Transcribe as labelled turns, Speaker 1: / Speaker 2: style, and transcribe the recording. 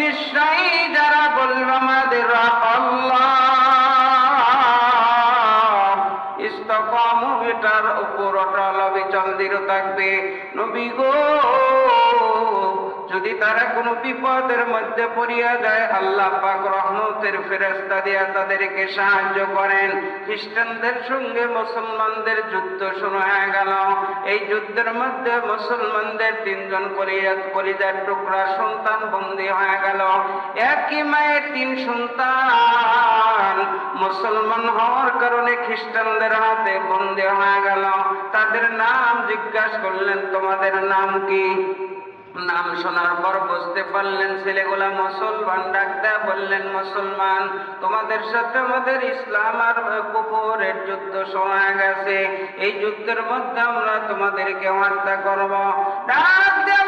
Speaker 1: নিশ্চয়ই যারা বলবে আমাদের আল্লাহ, ইস্তাকামু, এটার উপর অটল অবিচল দৃঢ় থাকবে। নবী গো, যদি তারা কোনো বিপদের মধ্যে পড়িয়া যায়, আল্লাহ পাক রহমতের ফেরেশতা দিয়া তাদেরকে সাহায্য করেন। খ্রিস্টানদের সঙ্গে মুসলমানদের যুদ্ধ শুরু হয়ে গেল। এই যুদ্ধের মধ্যে মুসলমানদের 3 জন কলিজার টুকরা সন্তান বন্দী হয়ে গেল। একই মায়ের 3 সন্তান মুসলমান হওয়ার কারণে খ্রিস্টানদের হাতে বন্দী হয়ে গেল। তাদের নাম জিজ্ঞাসা করলেন, তোমাদের নাম কি? নাম শোনার পর বুঝতে পারলেন ছেলেগুলা মুসলমান। ডাক দেয়া বললেন, মুসলমান, তোমাদের সাথে আমাদের ইসলাম আর কুফরের যুদ্ধ শোনা গেছে। এই যুদ্ধের মধ্যে আমরা তোমাদেরকে হত্যা করব। ডাক দেয়া